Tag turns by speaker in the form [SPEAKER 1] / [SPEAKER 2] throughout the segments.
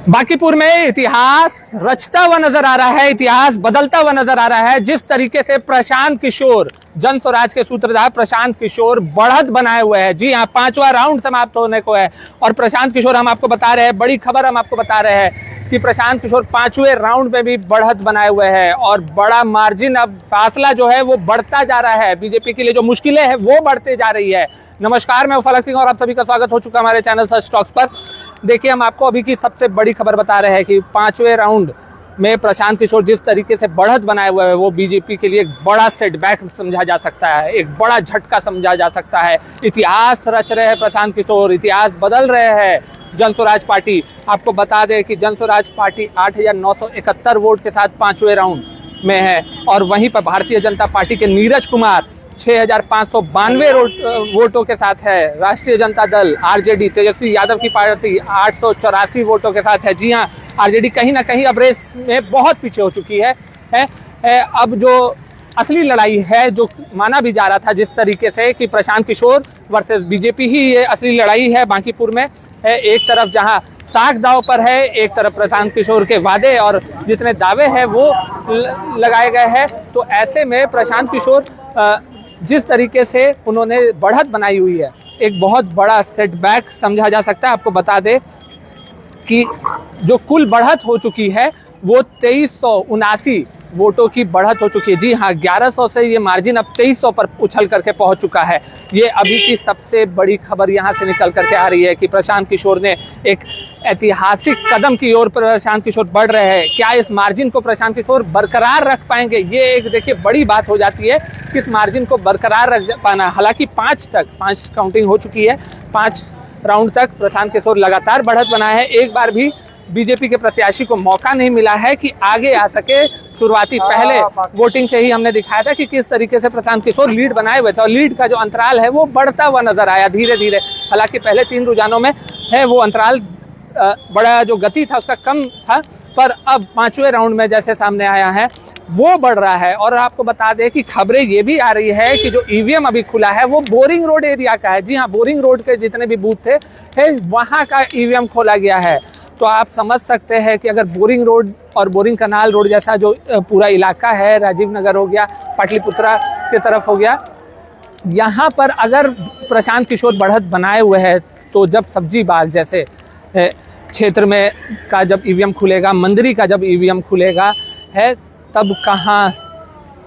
[SPEAKER 1] बांकीपुर में इतिहास रचता हुआ नजर आ रहा है, इतिहास बदलता हुआ नजर आ रहा है। जिस तरीके से प्रशांत किशोर, जन स्वराज के सूत्रधार प्रशांत किशोर बढ़त बनाए हुए हैं। जी हाँ, 5वां राउंड समाप्त होने को है और प्रशांत किशोर, हम आपको बता रहे हैं, बड़ी खबर हम आपको बता रहे हैं कि प्रशांत किशोर 5वें राउंड में भी बढ़त बनाए हुए हैं और बड़ा मार्जिन, अब फासला जो है वो बढ़ता जा रहा है। बीजेपी के लिए जो मुश्किलें हैं वो बढ़ते जा रही है। नमस्कार, मैं फलक सिंह और आप सभी का स्वागत हो चुका हमारे चैनल सच टॉक्स पर। देखिए, हम आपको अभी की सबसे बड़ी खबर बता रहे हैं कि 5वें राउंड में प्रशांत किशोर जिस तरीके से बढ़त बनाए हुए हैं वो बीजेपी के लिए एक बड़ा सेटबैक समझा जा सकता है, एक बड़ा झटका समझा जा सकता है। इतिहास रच रहे हैं प्रशांत किशोर, इतिहास बदल रहे हैं जन स्वराज पार्टी। आपको बता दें कि जन स्वराज पार्टी 8,971 वोट के साथ 5वें राउंड में है और वहीं पर भारतीय जनता पार्टी के नीरज कुमार 6,592 वोटों के साथ है। राष्ट्रीय जनता दल आरजेडी तेजस्वी यादव की पार्टी 884 वोटों के साथ है। जी हाँ, आरजेडी कहीं ना कहीं अब रेस में बहुत पीछे हो चुकी है। अब जो असली लड़ाई है, जो माना भी जा रहा था जिस तरीके से कि प्रशांत किशोर वर्सेस बीजेपी ही ये असली लड़ाई है बांकीपुर में है। एक तरफ जहां साख दांव पर है, एक तरफ प्रशांत किशोर के वादे और जितने दावे हैं वो लगाए गए हैं। तो ऐसे में प्रशांत किशोर जिस तरीके से उन्होंने बढ़त बनाई हुई है, एक बहुत बड़ा सेटबैक समझा जा सकता है। आपको बता दें कि जो कुल बढ़त हो चुकी है वो 2379 वोटों की बढ़त हो चुकी है। जी हाँ, 1100 से ये मार्जिन अब 2300 पर उछल करके पहुंच चुका है। ये अभी की सबसे बड़ी खबर यहाँ से निकल करके आ रही है कि प्रशांत किशोर ने एक ऐतिहासिक कदम की ओर प्रशांत किशोर बढ़ रहे हैं। क्या इस मार्जिन को प्रशांत किशोर बरकरार रख पाएंगे? ये एक देखिए बड़ी बात हो जाती है कि इस मार्जिन को बरकरार रख पाना। हालांकि 5 काउंटिंग हो चुकी है, 5 राउंड तक प्रशांत किशोर लगातार बढ़त बनाए हैं। एक बार भी बीजेपी के प्रत्याशी को मौका नहीं मिला है कि आगे आ सके। शुरुआती पहले वोटिंग से ही हमने दिखाया था कि किस तरीके से प्रशांत किशोर लीड बनाए हुए थे और लीड का जो अंतराल है वो बढ़ता हुआ नजर आया धीरे धीरे। हालांकि पहले 3 रुझानों में है वो अंतराल बड़ा, जो गति था उसका कम था, पर अब 5वें राउंड में जैसे सामने आया है वो बढ़ रहा है। और आपको बता दें कि खबरें ये भी आ रही है कि जो ईवीएम अभी खुला है वो बोरिंग रोड एरिया का है। जी हाँ, बोरिंग रोड के जितने भी बूथ थे वहाँ का ईवीएम खोला गया है। तो आप समझ सकते हैं कि अगर बोरिंग रोड और बोरिंग कनाल रोड जैसा जो पूरा इलाका है, राजीव नगर हो गया, पाटलिपुत्रा की तरफ हो गया, यहाँ पर अगर प्रशांत किशोर बढ़त बनाए हुए हैं तो जब सब्जी बाग जैसे क्षेत्र में का जब ईवीएम खुलेगा, मंदिरी का जब ईवीएम खुलेगा है,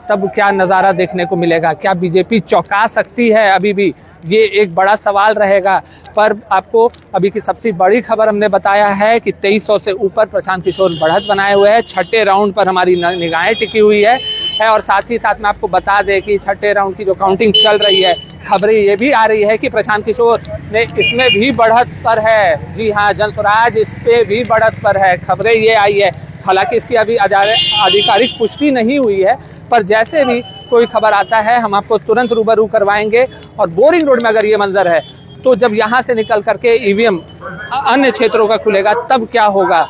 [SPEAKER 1] तब क्या नज़ारा देखने को मिलेगा? क्या बीजेपी चौंका सकती है? अभी भी ये एक बड़ा सवाल रहेगा। पर आपको अभी की सबसे बड़ी खबर हमने बताया है कि 2300 से ऊपर प्रशांत किशोर बढ़त बनाए हुए हैं। 6ठे राउंड पर हमारी निगाहें टिकी हुई है और साथ ही साथ में आपको बता दें कि 6ठे राउंड की जो काउंटिंग चल रही है, खबरें ये भी आ रही है कि प्रशांत किशोर ने इसमें भी बढ़त पर है। जी हाँ, जन स्वराज इस पे भी बढ़त पर है, खबरें ये आई है। हालांकि इसकी अभी आधिकारिक पुष्टि नहीं हुई है, पर जैसे भी कोई खबर आता है हम आपको तुरंत रूबरू करवाएंगे। और बोरिंग रोड में अगर ये मंजर है तो जब यहाँ से निकल करके ईवीएम अन्य क्षेत्रों का खुलेगा तब क्या होगा?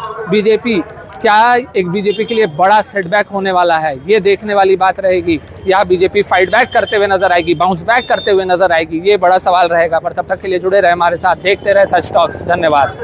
[SPEAKER 1] क्या एक बीजेपी के लिए बड़ा सेटबैक होने वाला है? ये देखने वाली बात रहेगी, या बीजेपी फाइट बैक करते हुए नजर आएगी, बाउंस बैक करते हुए नजर आएगी? ये बड़ा सवाल रहेगा। पर तब तक के लिए जुड़े रहे हमारे साथ, देखते रहे सच टॉक्स। धन्यवाद।